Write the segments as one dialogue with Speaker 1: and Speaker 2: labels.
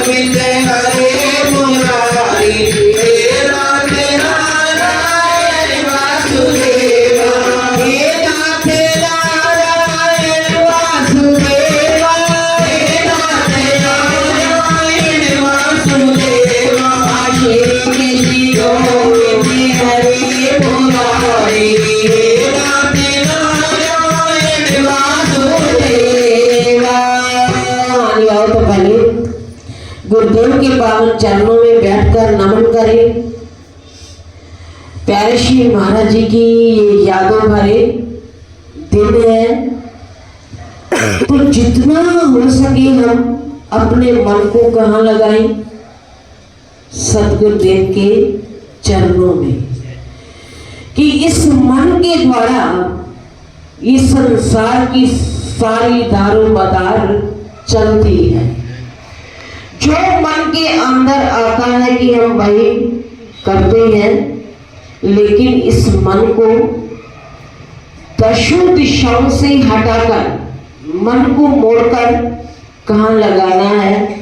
Speaker 1: गोविंद हरे मुरारी हे नाथ नारायण वासुदेवा हे नाथ नारायण वासुदेवा हे नाथ नारायण वासुदेवा श्री कृष्ण गोविंद हरे मुरारी हे नाथ नारायण वासुदेवा। आओ तो पहले गुरुदेव के पावन चरणों में बैठकर नमन करें। प्यारे श्री महाराज जी की ये यादों भरे दिन है, तो जितना हो सके हम अपने मन को कहाँ लगाएं? सतगुरुदेव के चरणों में, कि इस मन के द्वारा इस संसार की सारी दारोमदार चलती है। जो मन के अंदर आता है कि हम वही करते हैं, लेकिन इस मन को दशों दिशाओं से हटाकर मन को मोड़कर कहाँ लगाना है?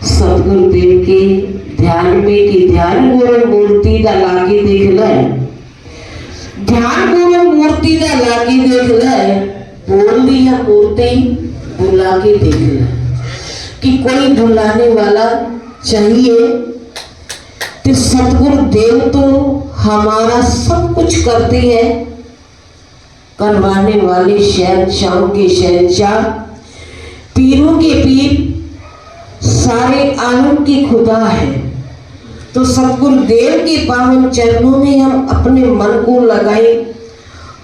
Speaker 1: सतगुरुदेव के ध्यान में। कि ध्यान गुरु मूर्ति ला के देख ले, ध्यान गुरु मूर्ति ला के देख ले, बोल दी है मूर्ति बुला के देख ले। कि कोई बुलाने वाला चाहिए, तो सतगुरुदेव तो हमारा सब कुछ करते हैं, करवाने वाले शहंशाहों के शहंशाह, पीरों के पीर, सारे आलम की खुदा है। तो सतगुरुदेव के पावन चरणों में हम अपने मन को लगाएं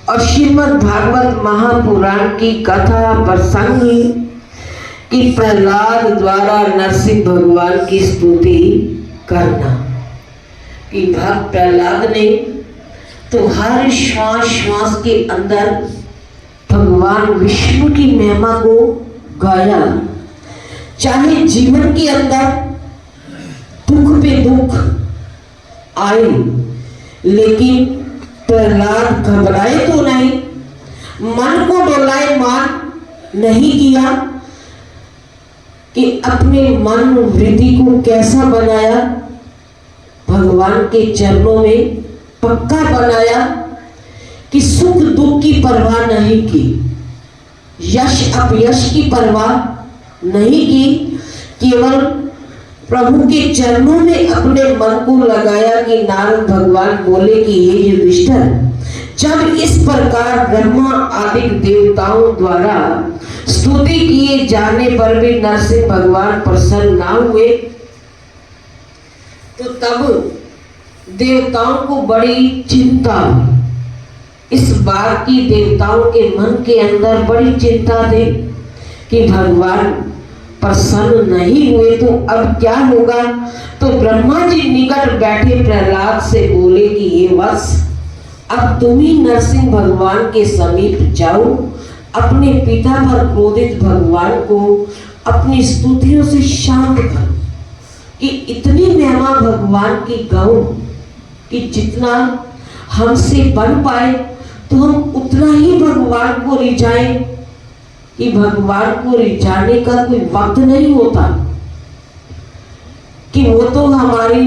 Speaker 1: और श्रीमद् भागवत महापुराण की कथा प्रसंग कि प्रहलाद द्वारा नरसिंह भगवान की स्तुति करना। कि भक्त प्रहलाद ने तो हर श्वास श्वास के अंदर भगवान विष्णु की महिमा को गाया। चाहे जीवन के अंदर दुख पे दुख आए, लेकिन प्रहलाद घबराए तो नहीं, मन को डोलाए मान नहीं किया। कि अपने मन वृत्ति को कैसा बनाया? भगवान के चरणों में पक्का बनाया। कि सुख दुख की परवाह नहीं की, यश अपयश की परवाह नहीं की, केवल प्रभु के चरणों में अपने मन को लगाया। कि नारद भगवान बोले कि हे युधिष्ठिर, जब इस प्रकार ब्रह्मा आदि देवताओं द्वारा स्तुति किए जाने पर भी नरसिंह भगवान प्रसन्न ना हुए, तो तब देवताओं को बड़ी चिंता हुई। इस बात की देवताओं के मन के अंदर बड़ी चिंता थी कि भगवान प्रसन्न नहीं हुए तो अब क्या होगा। तो ब्रह्मा जी निकट बैठे प्रहलाद से बोले कि ये वत्स, अब तुम ही नरसिंह भगवान के समीप जाओ, अपने पिता पर क्रोधित भगवान को अपनी स्तुतियों से शांत करो। कि इतनी महिमा भगवान की गाओ कि जितना हमसे बन पाए तो हम उतना ही भगवान को रिझाएं। कि भगवान को रिझाने का कोई वक्त नहीं होता, कि वो तो हमारी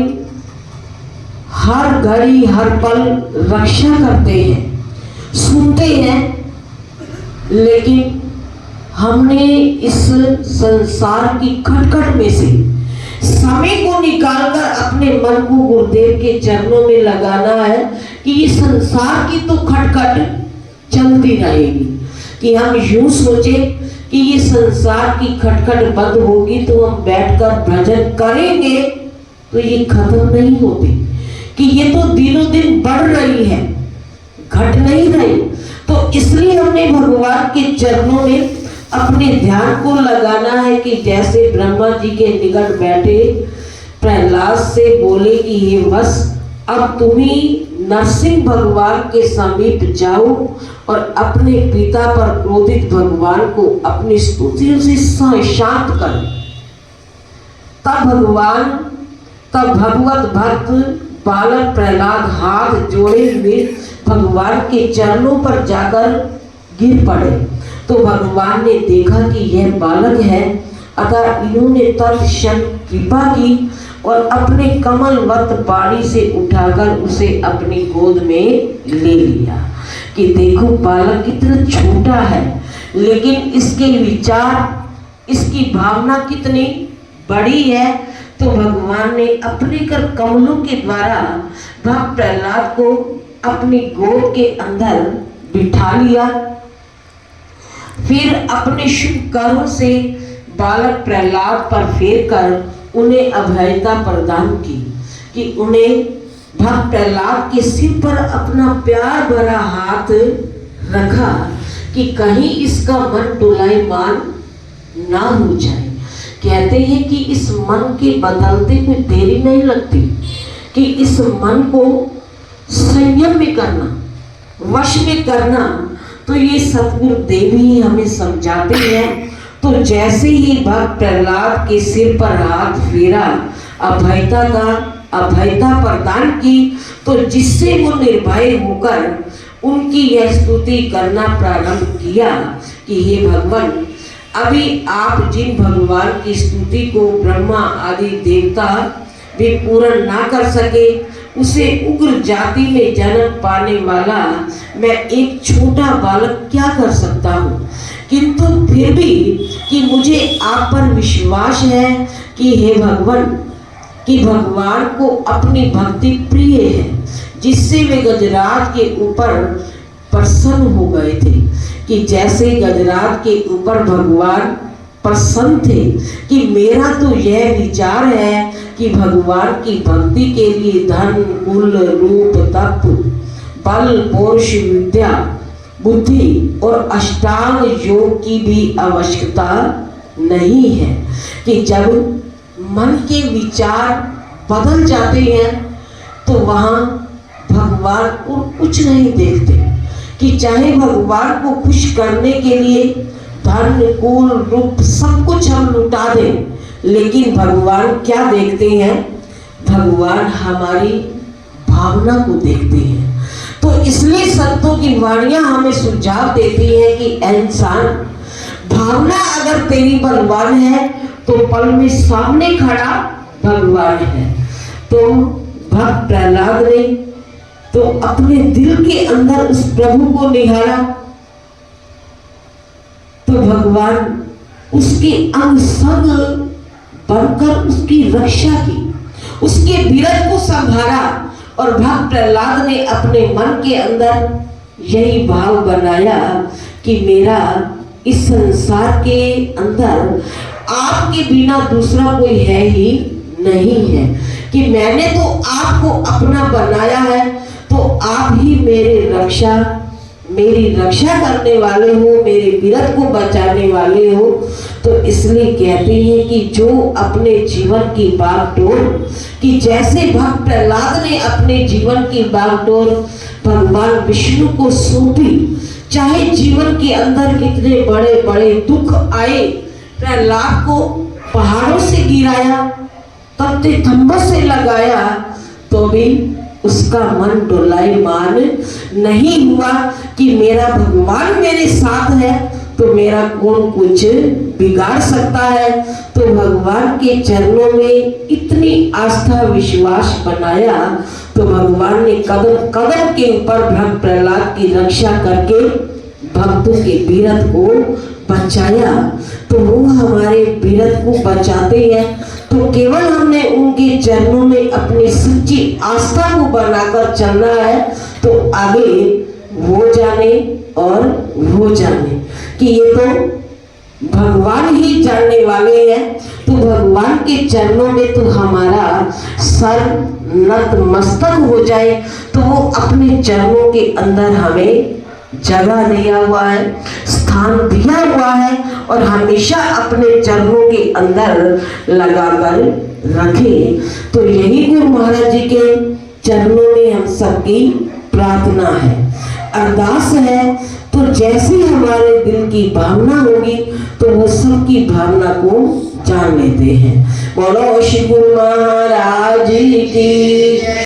Speaker 1: हर घड़ी हर पल रक्षा करते हैं, सुनते हैं। लेकिन हमने इस संसार की खटखट में से समय को निकालकर अपने मन को गुरुदेव के चरणों में लगाना है। कि ये संसार की तो खटखट चलती रहेगी। कि हम यूं सोचे कि ये संसार की खटखट बंद होगी तो हम बैठकर भजन करेंगे, तो ये खत्म नहीं होती। कि ये तो दिनों दिन बढ़ रही है, घट नहीं रही। तो इसलिए हमने भगवान के चरणों में अपने ध्यान को लगाना है। कि जैसे ब्रह्मा जी के निकट बैठे प्रहलाद से बोले कि ये बस अब तुम ही नरसिंह भगवान के समीप जाओ और अपने पिता पर क्रोधित भगवान को अपनी स्तुतियों से शांत करो। तब भगवत भक्त बालक प्रहलाद हाथ जोड़े हुए भगवान के चरणों पर जाकर गिर पड़े। तो भगवान ने देखा कि यह बालक है अतः इन्होंने तत्क्षण कृपा की और अपने कमलवत बाड़ी से उठाकर उसे अपनी गोद में ले लिया। कि देखो बालक कितना छोटा है, लेकिन इसके विचार, इसकी भावना कितनी बड़ी है। तो भगवान ने अपने कर कमलों के द्वारा भक्त प्रहलाद को अपनी गोद के अंदर बिठा लिया। फिर अपने शुभ कर्म से बालक प्रहलाद पर फेर कर उन्हें अभयता प्रदान की। कि उन्हें भक्त प्रहलाद के सिर पर अपना प्यार भरा हाथ रखा कि कहीं इसका मन डोलायमान ना हो जाए। कहते हैं कि इस मन के बदलते में देरी नहीं लगती, कि इस मन को संयम में करना, वश में करना, तो ये सतगुरुदेव ही हमें समझाते हैं। तो जैसे ही भक्त प्रहलाद के सिर पर हाथ फेरा, अभयता प्रदान की, तो जिससे वो निर्भय होकर उनकी यह स्तुति करना प्रारंभ किया कि हे भगवान, अभी आप जिन भगवान की स्तुति को ब्रह्मा आदि देवता भी पूर्ण ना कर सके, उसे उग्र जाति में जन्म पाने वाला मैं एक छोटा बालक क्या कर सकता हूँ। किंतु फिर भी कि मुझे आप पर विश्वास है कि हे भगवान, कि भगवान को अपनी भक्ति प्रिय है, जिससे वे गजराज के ऊपर प्रसन्न हो गए थे। कि जैसे गजराज के ऊपर भगवान प्रसन्न थे, कि मेरा तो यह विचार है कि भगवान की भक्ति के लिए धन, कुल, रूप, तप, बल, पौरुष, विद्या, बुद्धि और अष्टांग योग की भी आवश्यकता नहीं है। कि जब मन के विचार बदल जाते हैं तो वहाँ भगवान को कुछ नहीं देखते। कि चाहे भगवान को खुश करने के लिए धन, कुल, रूप सब कुछ हम लुटा दें, लेकिन भगवान क्या देखते हैं? भगवान हमारी भावना को देखते हैं। तो इसलिए संतों की वाणियां हमें सुझाव देती है कि इंसान, भावना अगर तेरी बलवान है तो पल में सामने खड़ा भगवान है। तो भक्त प्रहलाद ने तो अपने दिल के अंदर उस प्रभु को निहारा, तो भगवान उसके अंग संग बनकर उसकी रक्षा की, उसके विरह को संभाला। और भक्त प्रहलाद ने अपने मन के अंदर यही भाव बनाया कि मेरा इस संसार के अंदर आपके बिना दूसरा कोई है ही नहीं है। कि मैंने तो आपको अपना बनाया है, तो आप ही मेरी रक्षा करने वाले हो, मेरे विरह को बचाने वाले हो। तो इसलिए कहते हैं कि जो अपने जीवन की बागडोर, कि जैसे भक्त प्रहलाद ने अपने जीवन की बागडोर भगवान विष्णु को सौंपी, चाहे जीवन के अंदर कितने बड़े बड़े दुख आए, प्रहलाद को पहाड़ों से गिराया, तख्ते थंबों से लगाया, तो भी उसका मन डोलायमान नहीं हुआ। कि मेरा भगवान मेरे साथ है तो मेरा कौन कुछ बिगाड़ सकता है। तो भगवान के चरणों में इतनी आस्था विश्वास बनाया, तो भगवान ने कदम कदम के ऊपर भक्त प्रहलाद की रक्षा करके भक्तों के विरह को बचाया। तो वो हमारे विरह को बचाते हैं। तो केवल हमने उनके चरणों में अपनी सच्ची आस्था को बनाकर चलना है, तो आगे वो जाने और वो जाने, कि ये तो भगवान ही जानने वाले हैं। तो भगवान के चरणों में तो हमारा सर नतमस्तक हो जाए, तो वो अपने चरणों के अंदर हमें जगह दिया हुआ है, स्थान दिया हुआ है, और हमेशा अपने चरणों के अंदर लगाकर रखे। तो यही गुरु महाराज जी के चरणों में हम सबकी प्रार्थना है, अरदास है। तो जैसी हमारे दिल की भावना होगी तो वो सबकी भावना को जान लेते हैं। बोलो श्री गुरु महाराज की।